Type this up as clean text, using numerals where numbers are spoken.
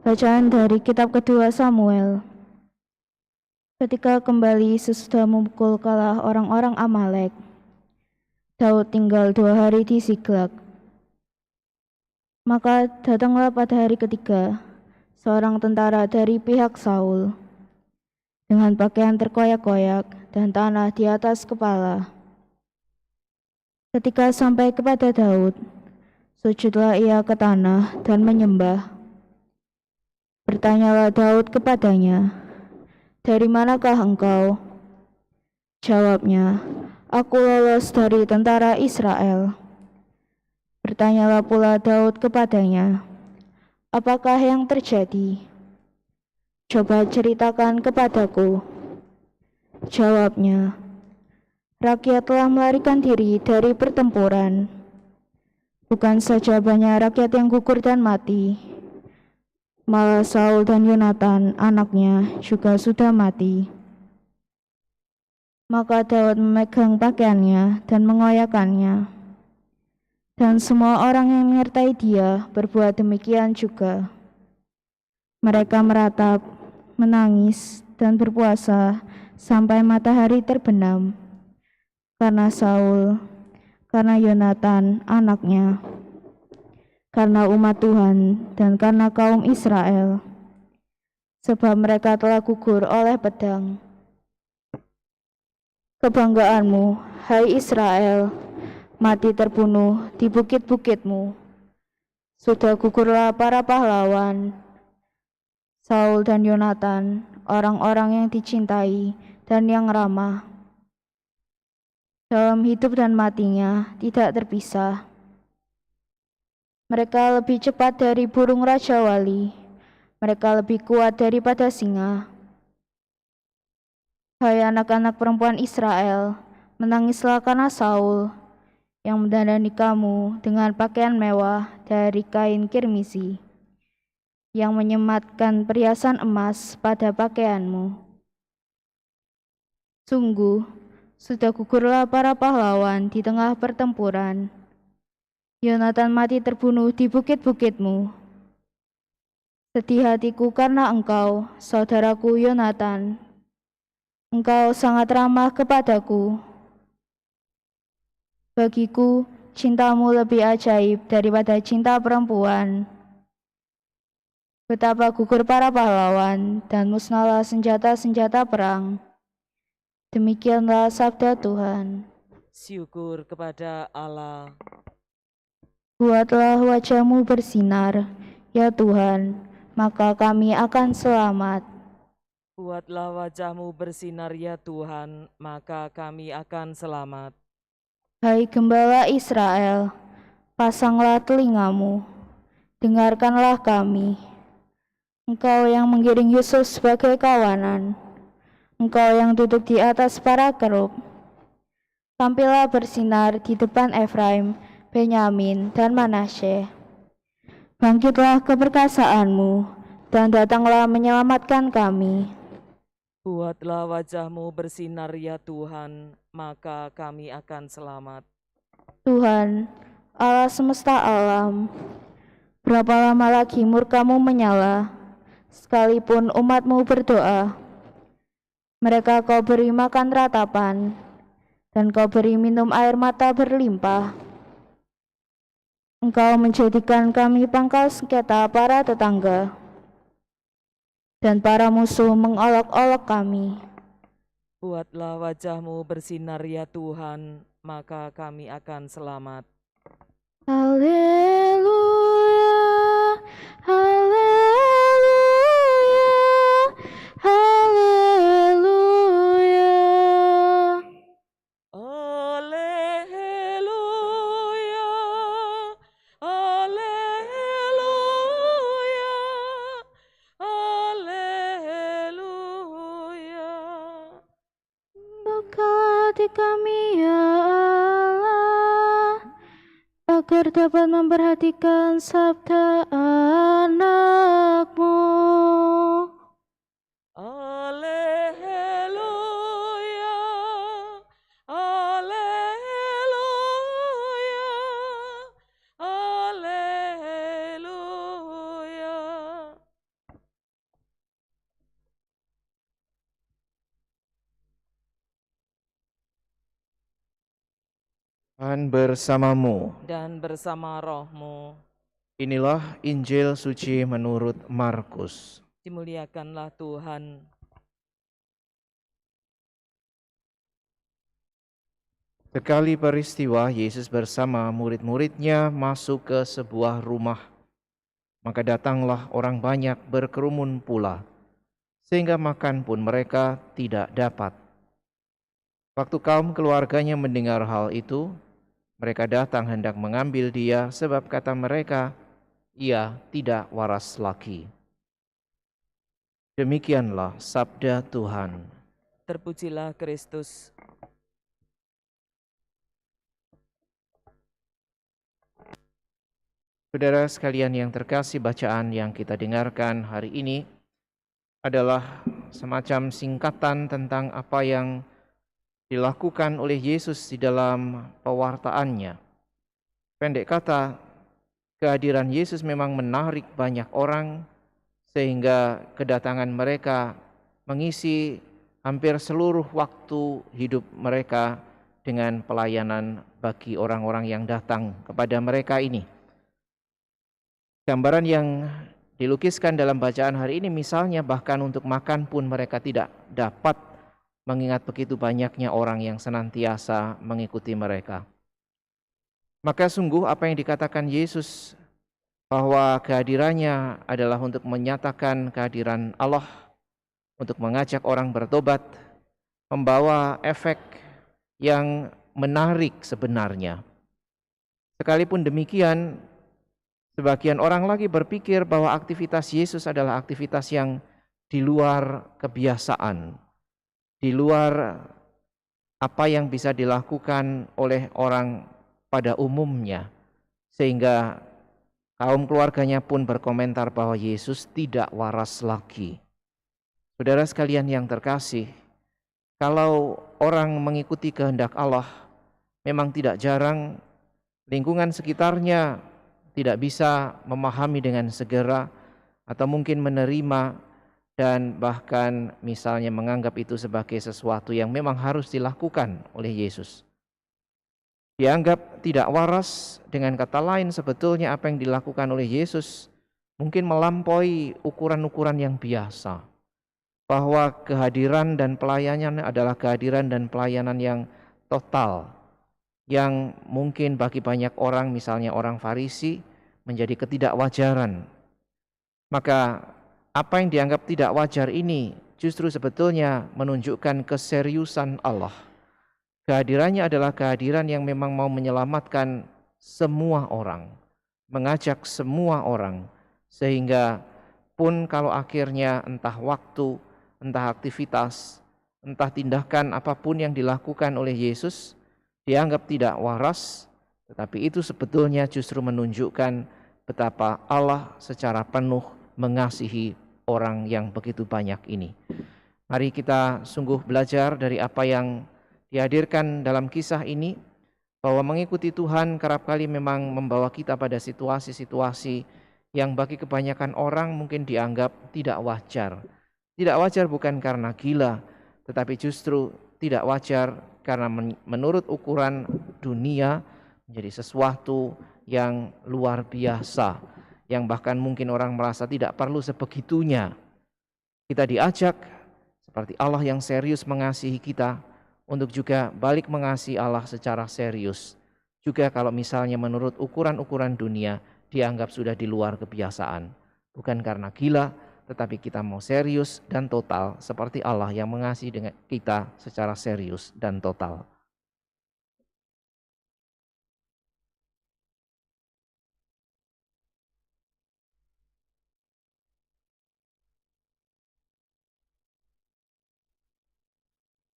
Bacaan dari kitab kedua Samuel. Ketika kembali sesudah memukul kalah orang-orang Amalek, Daud tinggal 2 hari di Ziklag. Maka datanglah pada hari ketiga seorang tentara dari pihak Saul dengan pakaian terkoyak-koyak dan tanah di atas kepala. Ketika sampai kepada Daud, sujudlah ia ke tanah dan menyembah. Bertanyalah Daud kepadanya, "Dari manakah engkau?" Jawabnya, "Aku lolos dari tentara Israel." Bertanyalah pula Daud kepadanya, "Apakah yang terjadi? Coba ceritakan kepadaku." Jawabnya, "Rakyat telah melarikan diri dari pertempuran. Bukan saja banyak rakyat yang gugur dan mati, malah Saul dan Yonatan, anaknya, juga sudah mati." Maka Daud memegang pakaiannya dan mengoyakkannya. Dan semua orang yang menyertai dia berbuat demikian juga. Mereka meratap, menangis, dan berpuasa sampai matahari terbenam. Karena Saul, karena Yonatan, anaknya, karena umat Tuhan, dan karena kaum Israel. Sebab mereka telah gugur oleh pedang. Kebanggaanmu, hai Israel, mati terbunuh di bukit-bukitmu. Sudah gugurlah para pahlawan, Saul dan Yonatan, orang-orang yang dicintai dan yang ramah. Dalam hidup dan matinya tidak terpisah. Mereka lebih cepat dari burung raja wali, mereka lebih kuat daripada singa. Hai anak-anak perempuan Israel, menangislah karena Saul, yang mendandani kamu dengan pakaian mewah dari kain kirmisi, yang menyematkan perhiasan emas pada pakaianmu. Sungguh, sudah gugurlah para pahlawan di tengah pertempuran. Yonatan mati terbunuh di bukit-bukitmu. Sedih hatiku karena engkau, saudaraku Yonatan. Engkau sangat ramah kepadaku. Bagiku, cintamu lebih ajaib daripada cinta perempuan. Betapa gugur para pahlawan dan musnahlah senjata-senjata perang. Demikianlah sabda Tuhan. Syukur kepada Allah. Buatlah wajah-Mu bersinar, ya Tuhan, maka kami akan selamat. Buatlah wajah-Mu bersinar ya Tuhan, maka kami akan selamat. Hai Gembala Israel, pasanglah telingamu, dengarkanlah kami. Engkau yang menggiring Yusuf sebagai kawanan, engkau yang duduk di atas para kerub. Tampillah bersinar di depan Efraim, Benyamin, dan Manasye. Bangkitlah keperkasaanmu, dan datanglah menyelamatkan kami. Buatlah wajah-Mu bersinar ya Tuhan, maka kami akan selamat. Tuhan, Allah semesta alam, berapa lama lagi murka-Mu menyala, sekalipun umat-Mu berdoa. Mereka Kau beri makan ratapan, dan Kau beri minum air mata berlimpah. Engkau menjadikan kami pangkal sengketa para tetangga, dan para musuh mengolok-olok kami. Buatlah wajah-Mu bersinar ya Tuhan, maka kami akan selamat. Haleluya, haleluya, haleluya. Haleluya, haleluya, haleluya. Berkati kami ya Allah, agar dapat memperhatikan sabda anak-Mu. Haleluya, haleluya, haleluya. Tuhan bersamamu. dan bersama rohmu. Inilah Injil suci menurut Markus. Dimuliakanlah Tuhan. Sekali peristiwa Yesus bersama murid-muridnya masuk ke sebuah rumah. Maka datanglah orang banyak berkerumun pula, sehingga makan pun mereka tidak dapat. Waktu kaum keluarganya mendengar hal itu, mereka datang hendak mengambil dia, sebab kata mereka, ia tidak waras lagi. Demikianlah sabda Tuhan. Terpujilah Kristus. Saudara sekalian yang terkasih, bacaan yang kita dengarkan hari ini adalah semacam singkatan tentang apa yang dilakukan oleh Yesus di dalam pewartaannya. Pendek kata, kehadiran Yesus memang menarik banyak orang sehingga kedatangan mereka mengisi hampir seluruh waktu hidup mereka dengan pelayanan bagi orang-orang yang datang kepada mereka ini. Gambaran yang dilukiskan dalam bacaan hari ini misalnya bahkan untuk makan pun mereka tidak dapat, mengingat begitu banyaknya orang yang senantiasa mengikuti mereka. Maka sungguh apa yang dikatakan Yesus bahwa kehadirannya adalah untuk menyatakan kehadiran Allah, untuk mengajak orang bertobat, membawa efek yang menarik sebenarnya. Sekalipun demikian, sebagian orang lagi berpikir bahwa aktivitas Yesus adalah aktivitas yang di luar kebiasaan, di luar apa yang bisa dilakukan oleh orang pada umumnya, sehingga kaum keluarganya pun berkomentar bahwa Yesus tidak waras lagi. Saudara sekalian yang terkasih, kalau orang mengikuti kehendak Allah, memang tidak jarang lingkungan sekitarnya tidak bisa memahami dengan segera atau mungkin menerima dan bahkan misalnya menganggap itu sebagai sesuatu yang memang harus dilakukan oleh Yesus. Dianggap tidak waras, dengan kata lain sebetulnya apa yang dilakukan oleh Yesus mungkin melampaui ukuran-ukuran yang biasa. Bahwa kehadiran dan pelayanan adalah kehadiran dan pelayanan yang total, yang mungkin bagi banyak orang, misalnya orang Farisi, menjadi ketidakwajaran. Maka apa yang dianggap tidak wajar ini justru sebetulnya menunjukkan keseriusan Allah. Kehadirannya adalah kehadiran yang memang mau menyelamatkan semua orang, mengajak semua orang, sehingga pun kalau akhirnya entah waktu, entah aktivitas, entah tindakan apapun yang dilakukan oleh Yesus dianggap tidak waras, tetapi itu sebetulnya justru menunjukkan betapa Allah secara penuh mengasihi orang yang begitu banyak ini. Mari kita sungguh belajar dari apa yang dihadirkan dalam kisah ini, bahwa mengikuti Tuhan kerap kali memang membawa kita pada situasi-situasi yang bagi kebanyakan orang mungkin dianggap tidak wajar. Tidak wajar bukan karena gila, tetapi justru tidak wajar karena menurut ukuran dunia menjadi sesuatu yang luar biasa, yang bahkan mungkin orang merasa tidak perlu sebegitunya. Kita diajak seperti Allah yang serius mengasihi kita, untuk juga balik mengasihi Allah secara serius. Juga kalau misalnya menurut ukuran-ukuran dunia dianggap sudah di luar kebiasaan. Bukan karena gila, tetapi kita mau serius dan total seperti Allah yang mengasihi dengan kita secara serius dan total.